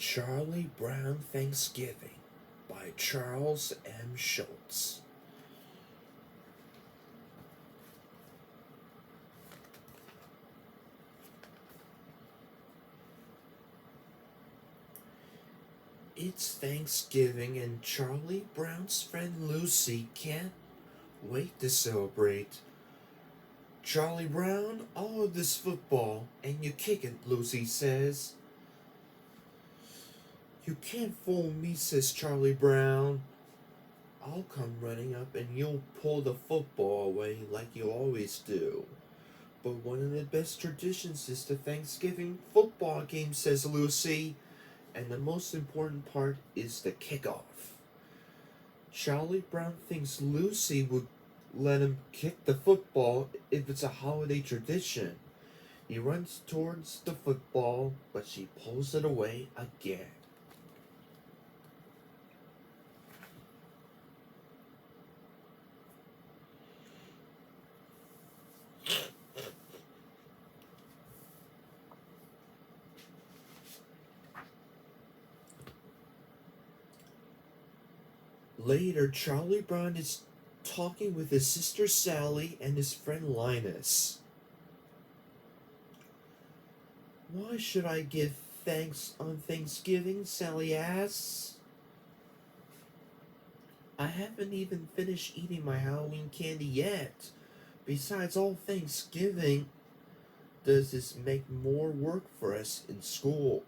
Charlie Brown Thanksgiving by Charles M. Schulz. It's Thanksgiving and Charlie Brown's friend Lucy can't wait to celebrate. Charlie Brown, all of this football and you kick it, Lucy says. You can't fool me, says Charlie Brown. I'll come running up and you'll pull the football away like you always do. But one of the best traditions is the Thanksgiving football game, says Lucy, and the most important part is the kickoff. Charlie Brown thinks Lucy would let him kick the football if it's a holiday tradition. He runs towards the football, but she pulls it away again. Later, Charlie Brown is talking with his sister Sally and his friend Linus. Why should I give thanks on Thanksgiving? Sally asks. I haven't even finished eating my Halloween candy yet. Besides, all Thanksgiving does is make more work for us in school.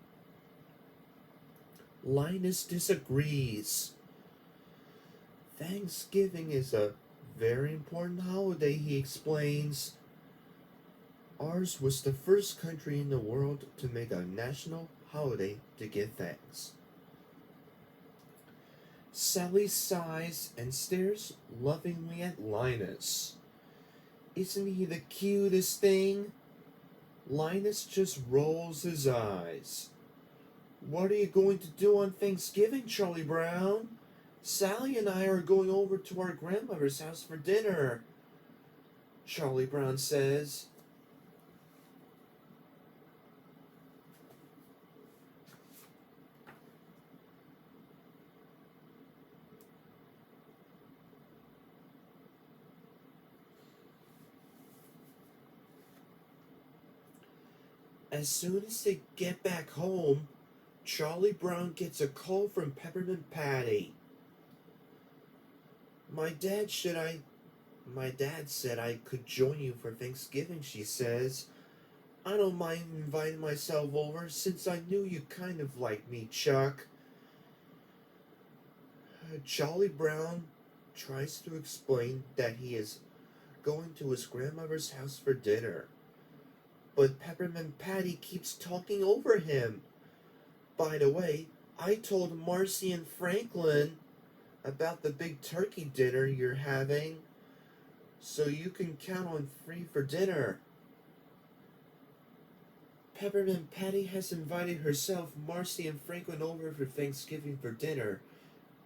Linus disagrees. Thanksgiving is a very important holiday, he explains. Ours was the first country in the world to make a national holiday to give thanks. Sally sighs and stares lovingly at Linus. Isn't he the cutest thing? Linus just rolls his eyes. What are you going to do on Thanksgiving, Charlie Brown? Sally and I are going over to our grandmother's house for dinner, Charlie Brown says. As soon as they get back home, Charlie Brown gets a call from Peppermint Patty. My dad said I could join you for Thanksgiving, she says. I don't mind inviting myself over since I knew you kind of liked me, Chuck. Charlie Brown tries to explain that he is going to his grandmother's house for dinner. But Peppermint Patty keeps talking over him. By the way, I told Marcy and Franklin about the big turkey dinner you're having, so you can count on free for dinner. Peppermint Patty has invited herself, Marcy, and Franklin over for Thanksgiving for dinner,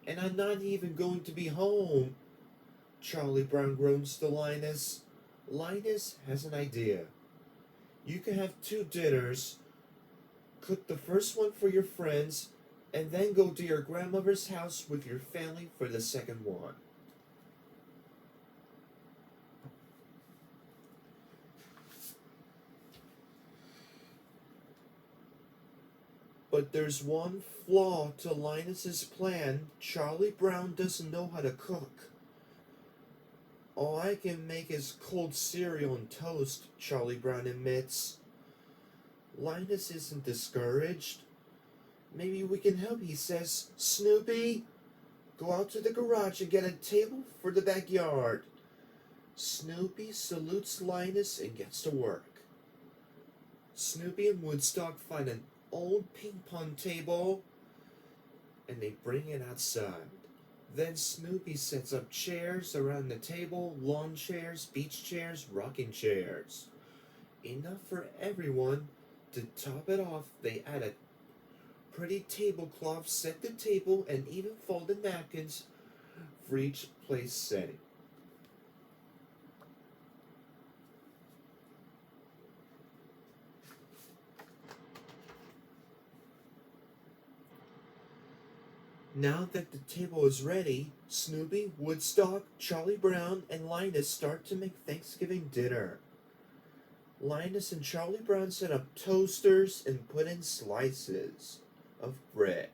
and I'm not even going to be home. Charlie Brown groans to Linus. Linus has an idea. You can have two dinners. Cook the first one for your friends, and then go to your grandmother's house with your family for the second one. But there's one flaw to Linus's plan. Charlie Brown doesn't know how to cook. All I can make is cold cereal and toast, Charlie Brown admits. Linus isn't discouraged. Maybe we can help, he says. Snoopy, go out to the garage and get a table for the backyard. Snoopy salutes Linus and gets to work. Snoopy and Woodstock find an old ping pong table and they bring it outside. Then Snoopy sets up chairs around the table, lawn chairs, beach chairs, rocking chairs. Enough for everyone. To top it off, they add a pretty tablecloth, set the table, and even folded napkins for each place setting. Now that the table is ready, Snoopy, Woodstock, Charlie Brown, and Linus start to make Thanksgiving dinner. Linus and Charlie Brown set up toasters and put in slices of bread.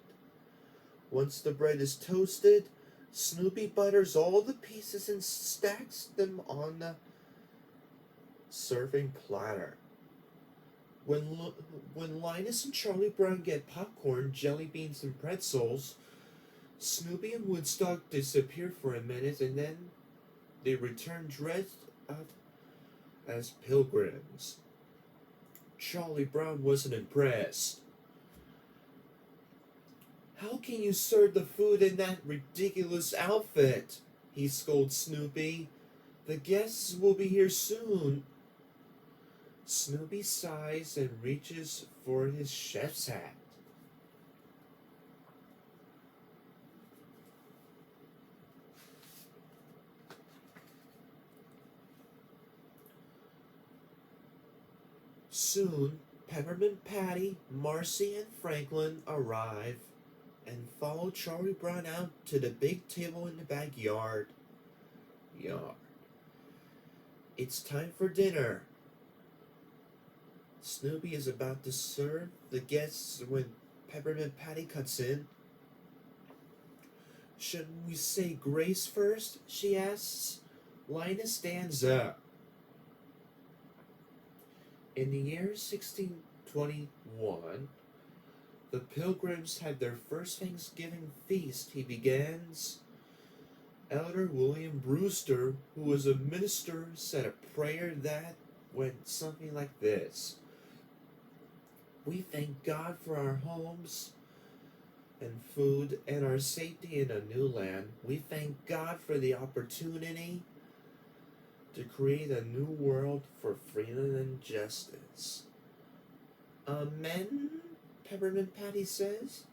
Once the bread is toasted, Snoopy butters all the pieces and stacks them on the serving platter. When Linus and Charlie Brown get popcorn, jelly beans, and pretzels, Snoopy and Woodstock disappear for a minute and then they return dressed up as pilgrims. Charlie Brown wasn't impressed. "How can you serve the food in that ridiculous outfit?" he scolds Snoopy. "The guests will be here soon." Snoopy sighs and reaches for his chef's hat. Soon, Peppermint Patty, Marcy, and Franklin arrive and follow Charlie Brown out to the big table in the backyard. It's time for dinner. Snoopy is about to serve the guests when Peppermint Patty cuts in. "Shouldn't we say grace first?" she asks. Linus stands up. In the year 1621, the Pilgrims had their first Thanksgiving feast. He begins. Elder William Brewster, who was a minister, said a prayer that went something like this: "We thank God for our homes and food and our safety in a new land. We thank God for the opportunity to create a new world for freedom and justice." "Amen," Peppermint Patty says.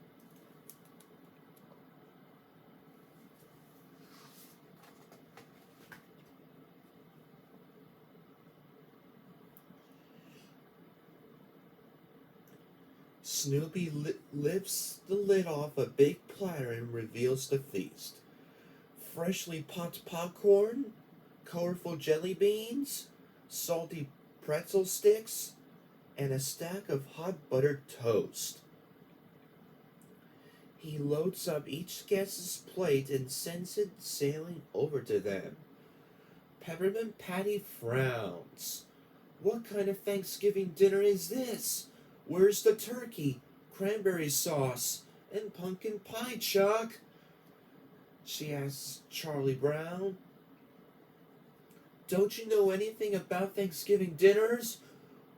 Snoopy lifts the lid off a big platter and reveals the feast. Freshly popped popcorn, colorful jelly beans, salty pretzel sticks, and a stack of hot buttered toast. He loads up each guest's plate and sends it sailing over to them. Peppermint Patty frowns. "What kind of Thanksgiving dinner is this? Where's the turkey, cranberry sauce, and pumpkin pie, Chuck?" she asks Charlie Brown. "Don't you know anything about Thanksgiving dinners?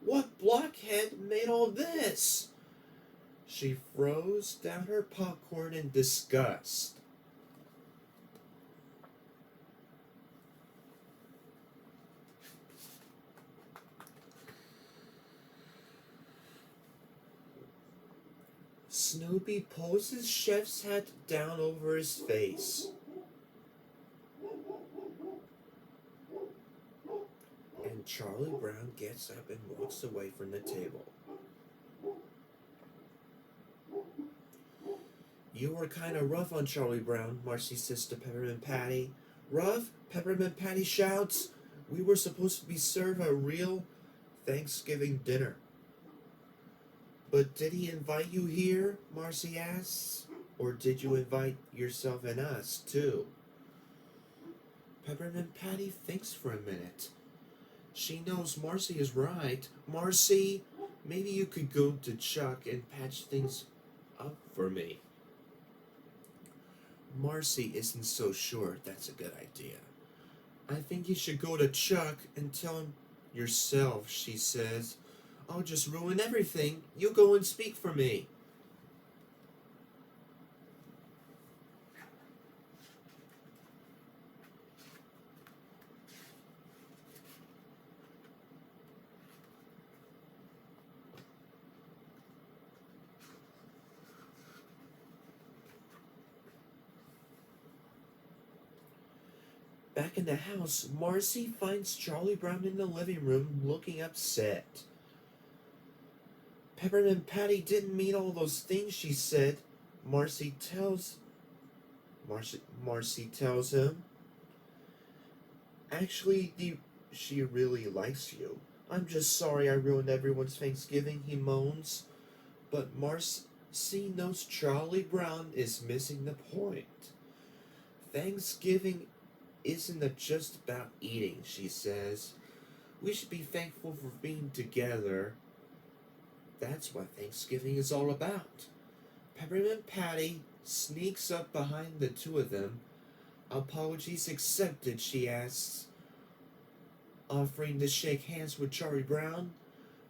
What blockhead made all this?" She throws down her popcorn in disgust. Snoopy pulls his chef's hat down over his face. And Charlie Brown gets up and walks away from the table. "You were kind of rough on Charlie Brown," Marcy says to Peppermint Patty. "Rough?" Peppermint Patty shouts. "We were supposed to be served a real Thanksgiving dinner." "But did he invite you here?" Marcy asks. "Or did you invite yourself and us, too?" Peppermint Patty thinks for a minute. She knows Marcy is right. "Marcy, maybe you could go to Chuck and patch things up for me." Marcy isn't so sure that's a good idea. "I think you should go to Chuck and tell him yourself," she says. "I'll just ruin everything. You go and speak for me." Back in the house, Marcy finds Charlie Brown in the living room looking upset. "Peppermint Patty didn't mean all those things she said," Marcy tells Marcy tells him. Actually, she really likes you. I'm just sorry I ruined everyone's Thanksgiving, he moans. But Marcy knows Charlie Brown is missing the point. Thanksgiving isn't just about eating, she says. We should be thankful for being together. That's what Thanksgiving is all about. Peppermint Patty sneaks up behind the two of them. Apologies accepted, she asks, offering to shake hands with Charlie Brown.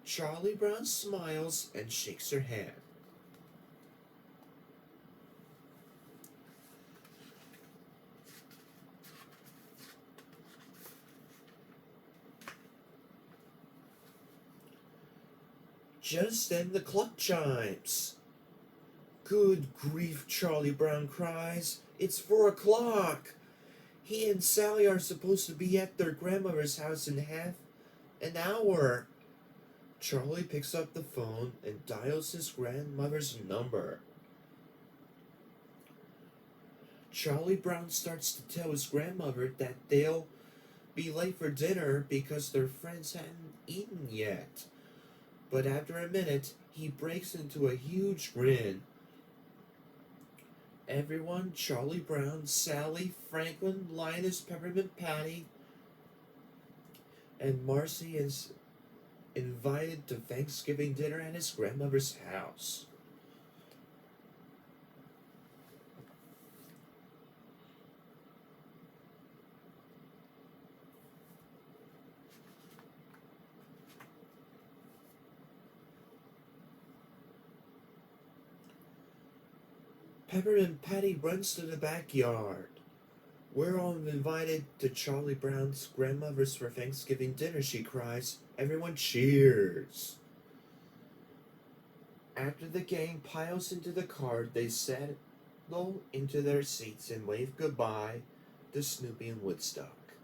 Charlie Brown smiles and shakes her hand. Just then the clock chimes. Good grief, Charlie Brown cries. It's 4 o'clock. He and Sally are supposed to be at their grandmother's house in half an hour. Charlie picks up the phone and dials his grandmother's number. Charlie Brown starts to tell his grandmother that they'll be late for dinner because their friends hadn't eaten yet. But after a minute, he breaks into a huge grin. Everyone, Charlie Brown, Sally, Franklin, Linus, Peppermint Patty, and Marcy is invited to Thanksgiving dinner at his grandmother's house. Peppermint Patty runs to the backyard. We're all invited to Charlie Brown's grandmother's for Thanksgiving dinner, she cries. Everyone cheers. After the gang piles into the car, they settle into their seats and wave goodbye to Snoopy and Woodstock.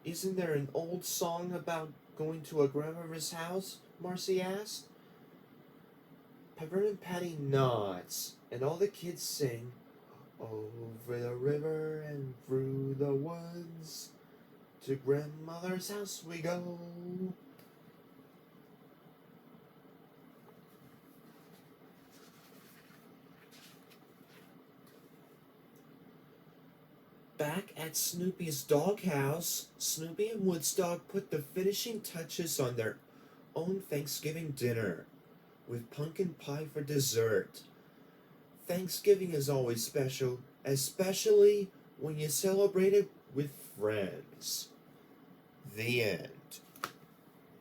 Isn't there an old song about going to a grandmother's house? Marcy asked. Peppermint Patty nods, and all the kids sing, over the river and through the woods, to grandmother's house we go. Back at Snoopy's doghouse, Snoopy and Woodstock put the finishing touches on their own Thanksgiving dinner, with pumpkin pie for dessert. Thanksgiving is always special, especially when you celebrate it with friends. The end.